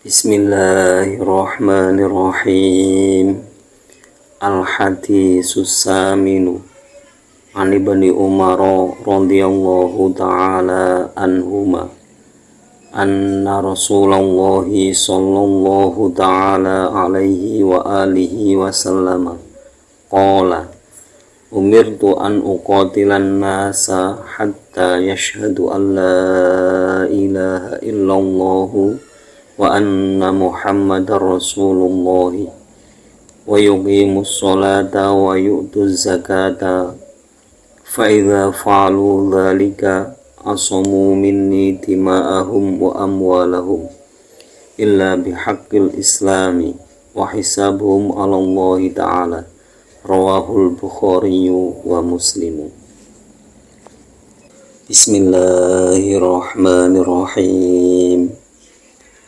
Bismillahirrahmanirrahim. Al-hadisus saminu an ibni Umar radhiyallahu ta'ala anhuma anna Rasulullah sallallahu ta'ala alaihi wa alihi wa sallama qala umirtu an uqatilan nasa hatta yashhadu an la ilaha illallah wa anna Muhammadar Rasulullah wa yuqimus salata wa yu'tuz zakata fa idza fa'alu dhalika asamu minni dima'ahum wa amwalahum illa bihaqqil islami wa hisabuhum 'ala Allah ta'ala. Rawahul Bukhari wa Muslim. Bismillahirrahmanirrahim.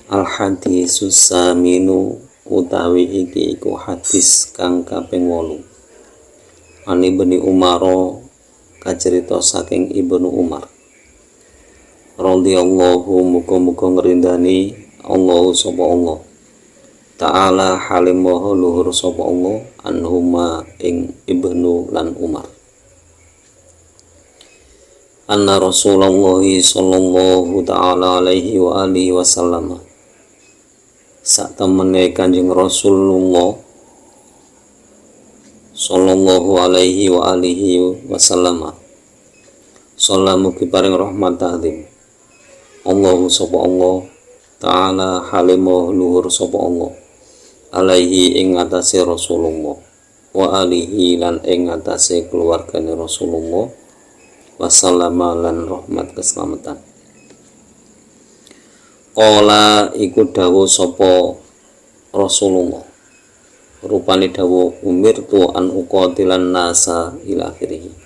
Al-hadisus saminu utawi iki iku hadis kang kaping 8. Ani Ibnu Umar kacerita saking Ibnu Umar radhiyallahu muga-muga ngrindani Allah sapa Allah ta'ala halim maha luhur sapa Allah anhuma ing Ibnu lan Umar. Anna Rasulullah sallallahu ta'ala alaihi wa alihi wasallam sak temene Kanjeng Rasulullah sallallahu alaihi wa alihi wasallam sallamu kiparing rahmat ta'zim Allahu sapa Allah ta'ala halimah luhur sapa Allah alaihi ing atase Rasulullah wa alihi lan ing atase keluargane Rasulullah wasallama lan rahmat keselamatan. Qala iku dawuh sapa Rasulullah rupane dawuh umirtu an uqatilan nasa ila akhirih.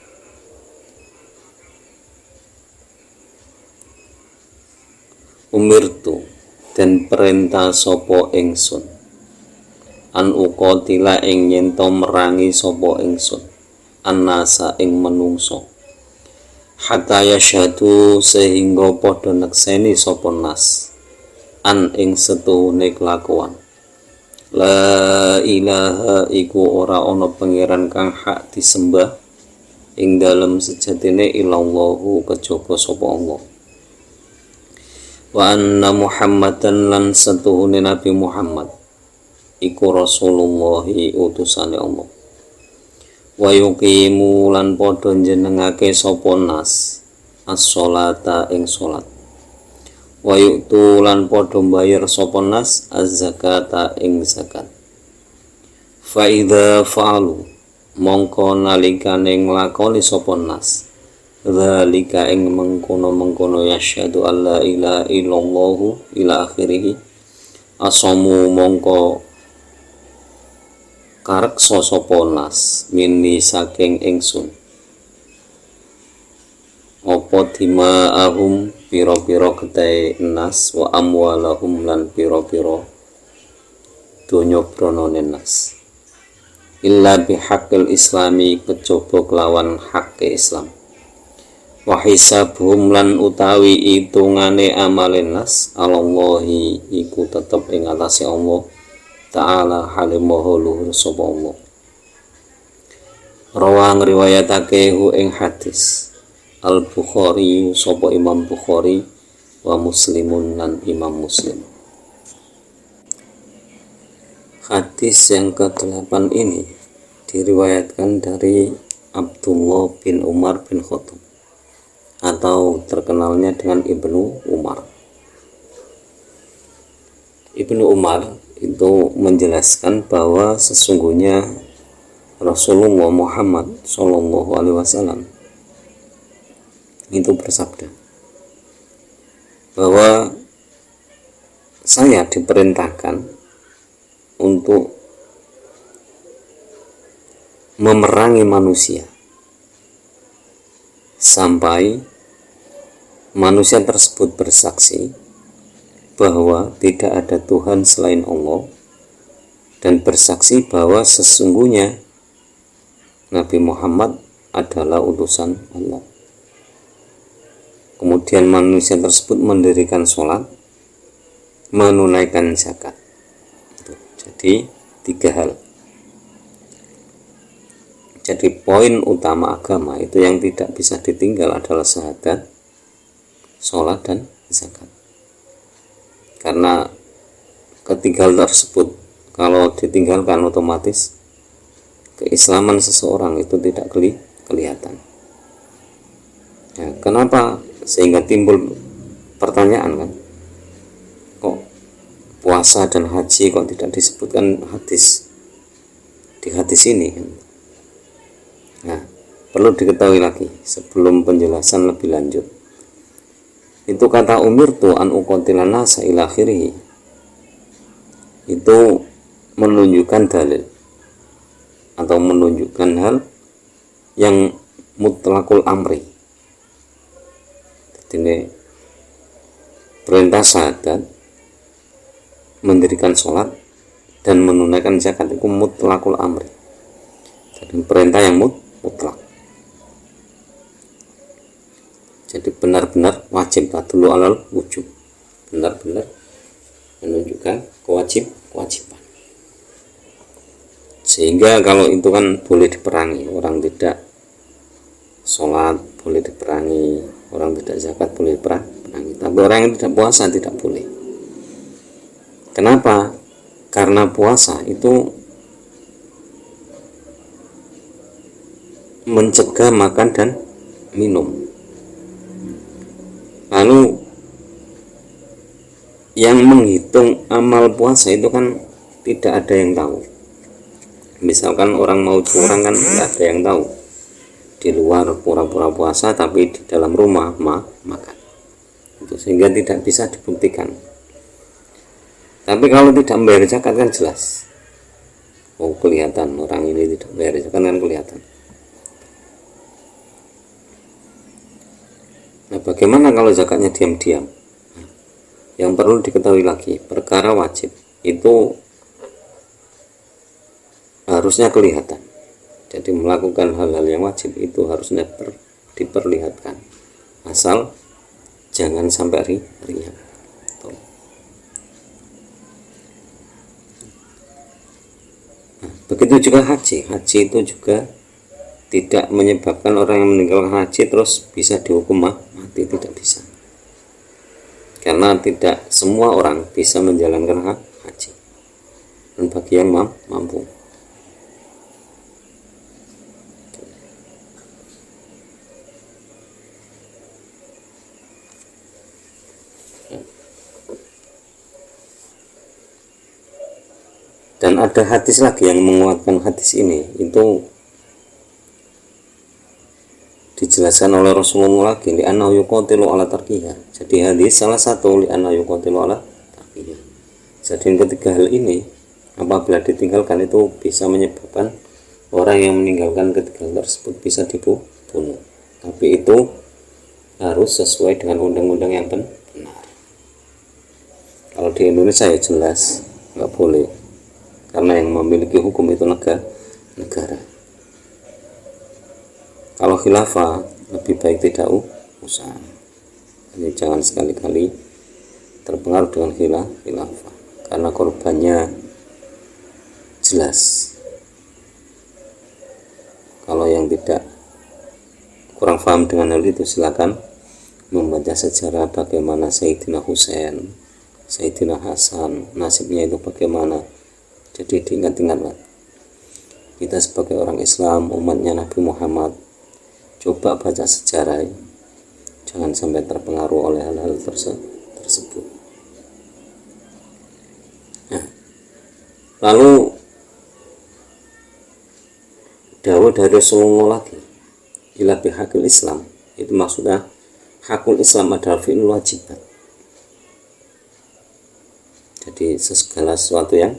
Umirtu dan perintah sapa ingsun an uqatila ing yento merangi sapa ingsun annasa ing menungso hatta yasyhadu sehingga padha nekseni sapa nas an ing setuhune kelakuan la ilaha iku ora ana pangeran kang hak disembah ing dalem sejatine illallahu kejaba sapa Allah wa anna Muhammadan lan setuhune Nabi Muhammad iku Rasulullah utusane Allah wa yuqimu lan padha njenengake sapa nas as-sholata ing salat wa yu'tu lan padha mbayar sapa nas az-zakata ing zakat fa idza fa'alu mongko nalikane nglakoni sapa nas dzalika ing mengkono-mengkono yasyhadu alla ilaha illallah ila akhirih asamu mongko kareksa sapa nas minni saking ingsun apa dima'ahum pira-pira getahe nas wa amwalahum lan pira-pira donya pranane nas illa bihaqqil islami kejaba kelawan hak Islam wa hisabuhum lan utawi itungane amale nas Allahi iku tetep ing atase Allah ta'ala halimahu luhur sapa Allah. Rawang riwayatake hu ing hadis Al-Bukhari sapa Imam Bukhari wa Muslimun lan Imam Muslim. Hadis yang ke-8 ini diriwayatkan dari Abdullah bin Umar bin Khattab atau terkenalnya dengan Ibnu Umar. Ibnu Umar itu menjelaskan bahwa sesungguhnya Rasulullah Muhammad sallallahu alaihi wasallam itu bersabda bahwa saya diperintahkan untuk memerangi manusia sampai manusia tersebut bersaksi bahwa tidak ada Tuhan selain Allah dan bersaksi bahwa sesungguhnya Nabi Muhammad adalah utusan Allah. Kemudian manusia tersebut mendirikan sholat menunaikan zakat. Jadi 3 hal. Jadi poin utama agama itu yang tidak bisa ditinggal adalah syahadat, sholat, dan zakat. Karena ketiga hal tersebut kalau ditinggalkan otomatis keislaman seseorang itu tidak kelihatan. Ya, kenapa? Sehingga timbul pertanyaan kan, kok puasa dan haji kok tidak disebutkan di hadis ini kan? Nah, perlu diketahui lagi sebelum penjelasan lebih lanjut. Itu kata umirtu an uqatilan nasa ila akhirih, itu menunjukkan dalil atau menunjukkan hal yang mutlakul amri. Jadi ini perintah syahadat, mendirikan sholat, dan menunaikan zakat itu mutlakul amri. Jadi perintah yang mutlak. Jadi benar-benar wajib, dulu alal wujub, benar-benar menunjukkan kewajiban. Sehingga kalau itu kan boleh diperangi, orang tidak sholat boleh diperangi, orang tidak zakat boleh diperangi, tapi orang yang tidak puasa tidak boleh. Kenapa? Karena puasa itu mencegah makan dan minum. Lalu yang menghitung amal puasa itu kan tidak ada yang tahu. Misalkan orang mau curang kan tidak ada yang tahu, di luar pura-pura puasa tapi di dalam rumah makan itu, sehingga tidak bisa dibuktikan. Tapi kalau tidak membayar zakat kan jelas, kelihatan orang ini tidak membayar zakat kan kelihatan. Nah, bagaimana kalau zakatnya diam-diam? Yang perlu diketahui lagi, perkara wajib itu harusnya kelihatan. Jadi melakukan hal-hal yang wajib itu harusnya diperlihatkan, asal jangan sampai riya. Nah, begitu juga haji itu juga tidak menyebabkan orang yang meninggalkan haji terus bisa dihukum mati, tidak bisa. Karena tidak semua orang bisa menjalankan haji, dan bagi yang mampu. Dan ada hadis lagi yang menguatkan hadis ini, itu dijelaskan oleh Rasulullah lagi, li'annahu yuqatilu ala tarkiha. Jadi hadis salah satu li'annahu yuqatilu ala tarkiha. Jadi ketiga hal ini apabila ditinggalkan itu bisa menyebabkan orang yang meninggalkan ketiga hal tersebut bisa dibunuh. Tapi itu harus sesuai dengan undang-undang yang benar. Kalau di Indonesia ya jelas nggak boleh, karena yang memiliki hukum itu negara. Kalau khilafah lebih baik tidak usah. Jadi jangan sekali-kali terpengaruh dengan khilafah, karena korbannya jelas. Kalau yang tidak kurang paham dengan hal itu, silakan membaca sejarah bagaimana Sayyidina Husain, Sayyidina Hasan, nasibnya itu bagaimana. Jadi diingat-ingatlah, kita sebagai orang Islam, umatnya Nabi Muhammad, coba baca sejarah, jangan sampai terpengaruh oleh hal-hal tersebut. Nah, lalu dawuh dari Rasulullah lagi, ila bihaqil Islam, itu maksudnya hakul Islam adalah fi'il wajibat. Jadi segala sesuatu yang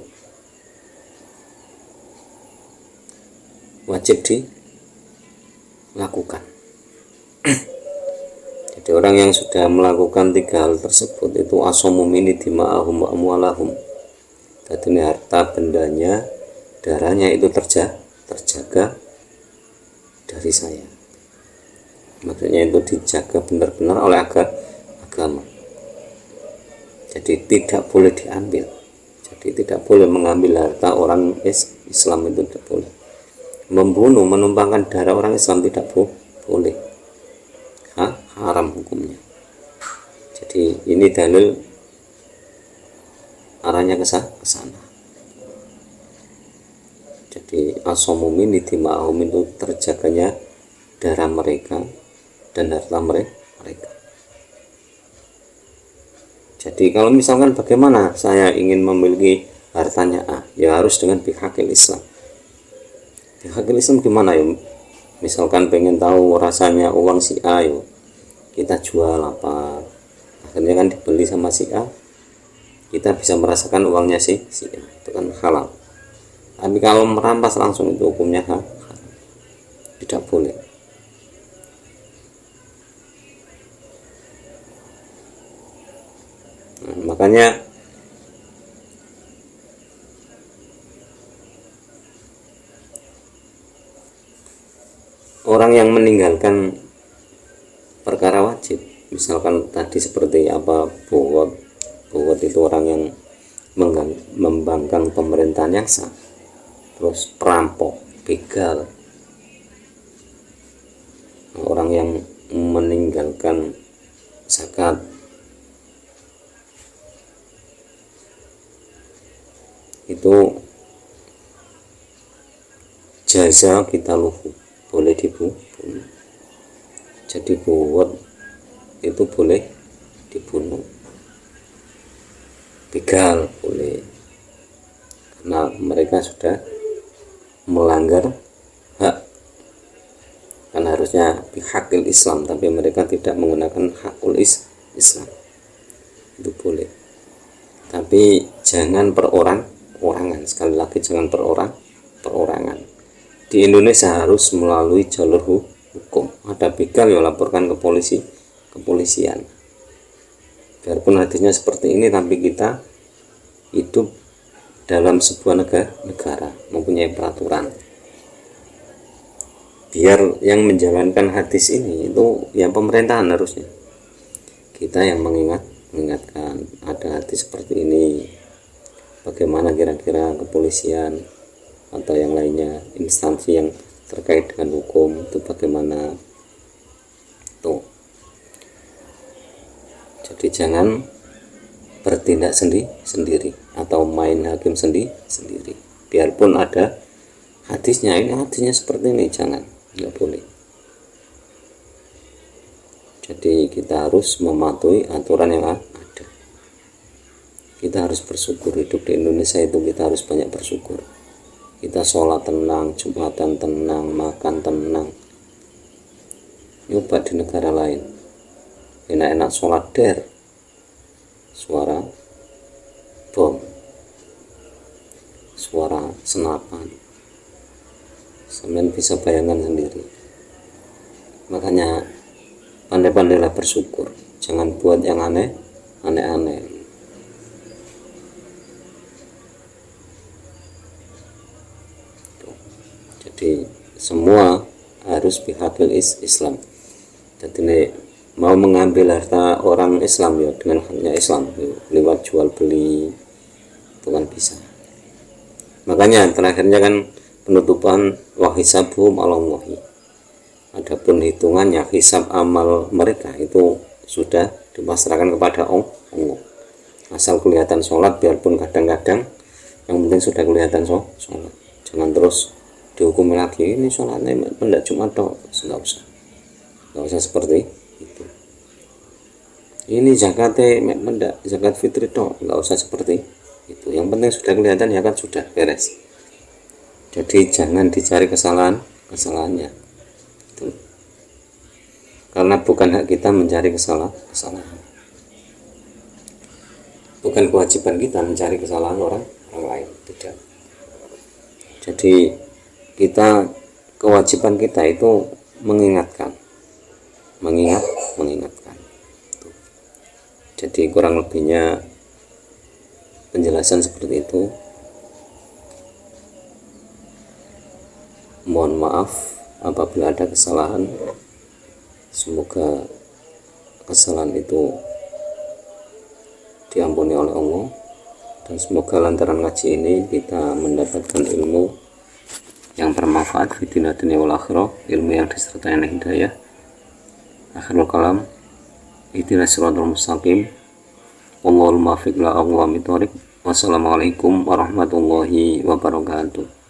wajib dilakukan. Jadi orang yang sudah melakukan tiga hal tersebut itu asomu mini dima'ahum wa amwalahum. Jadi ini harta bendanya, darahnya itu terjaga dari saya. Maksudnya itu dijaga benar-benar oleh agama. Jadi tidak boleh diambil. Jadi tidak boleh mengambil harta orang Islam, itu tidak boleh. Membunuh, menumpangkan darah orang Islam tidak boleh. Haram hukumnya. Jadi ini dalil arahnya ke sana. Jadi asomumin dima'ahum, itu terjaganya darah mereka dan harta mereka. Jadi kalau misalkan bagaimana saya ingin memiliki hartanya A, ya harus dengan bihaqil Islam. Bihaqil Islam gimana ya? Misalkan pengen tahu rasanya uang si A, yuk kita jual apa, akhirnya kan dibeli sama si A, kita bisa merasakan uangnya si A, itu kan halal. Tapi kalau merampas langsung itu hukumnya haram, tidak boleh. Nah, makanya orang yang meninggalkan perkara wajib, misalkan tadi seperti apa, bowot itu orang yang membangkang pemerintahan yang sah, terus perampok, begal, orang yang meninggalkan zakat, itu jaza kita luhu, boleh dibunuh. Jadi bowot itu boleh dibunuh, begal boleh, karena mereka sudah melanggar hak, kan harusnya bihaqil Islam, tapi mereka tidak menggunakan hakul Islam, itu boleh. Tapi jangan perorangan, sekali lagi jangan perorangan. Di Indonesia harus melalui jalur hukum. Ada begal ya laporkan ke kepolisian. Biarpun hadisnya seperti ini, tapi kita hidup dalam sebuah negara mempunyai peraturan. Biar yang menjalankan hadis ini itu yang pemerintahan harusnya. Kita yang mengingatkan ada hadis seperti ini. Bagaimana kira-kira kepolisian atau yang lainnya, instansi yang terkait dengan hukum itu bagaimana tuh. Jadi jangan bertindak sendiri atau main hakim sendiri. Biarpun ada hadisnya, ini hadisnya seperti ini, jangan, nggak boleh. Jadi kita harus mematuhi aturan yang ada. Kita harus bersyukur hidup di Indonesia, itu kita harus banyak bersyukur. Kita sholat tenang, jumatan tenang, makan tenang. Nyoba di negara lain, enak-enak sholat suara bom, suara senapan, sampean bisa bayangkan sendiri. Makanya pandai-pandailah bersyukur, jangan buat yang aneh-aneh. Jadi semua harus bihaqil Islam. Jadi ini mau mengambil harta orang Islam ya dengan haknya Islam, lewat jual beli itu kan bisa. Makanya terakhirnya kan penutupan wa hisabuhum 'alallahi. Adapun hitungannya, hisab amal mereka itu sudah dipasrahkan kepada Allah. Asal kelihatan sholat, biarpun kadang-kadang yang penting sudah kelihatan sholat. Jangan terus dihukumi lagi, ini sholatnya pendak Jumat toh, nggak usah seperti itu. Ini zakatnya pendak zakat fitri toh, nggak usah seperti itu. Yang penting sudah kelihatan, ya kan, sudah beres. Jadi jangan dicari kesalahannya itu. Karena bukan hak kita mencari kesalahan, bukan kewajiban kita mencari kesalahan orang lain, tidak. Jadi kewajiban kita itu mengingatkan. Jadi kurang lebihnya penjelasan seperti itu. Mohon maaf apabila ada kesalahan. Semoga kesalahan itu diampuni oleh Allah, dan semoga lantaran ngaji ini kita mendapatkan ilmu yang bermanfaat fi dunia wal akhirah, ilmu yang disertai dengan hidayah. Akhirul kalam, ihdinas siratal mustaqim, wallahul muwaffiq ila aqwamit thoriq. Wassalamualaikum warahmatullahi wabarakatuh.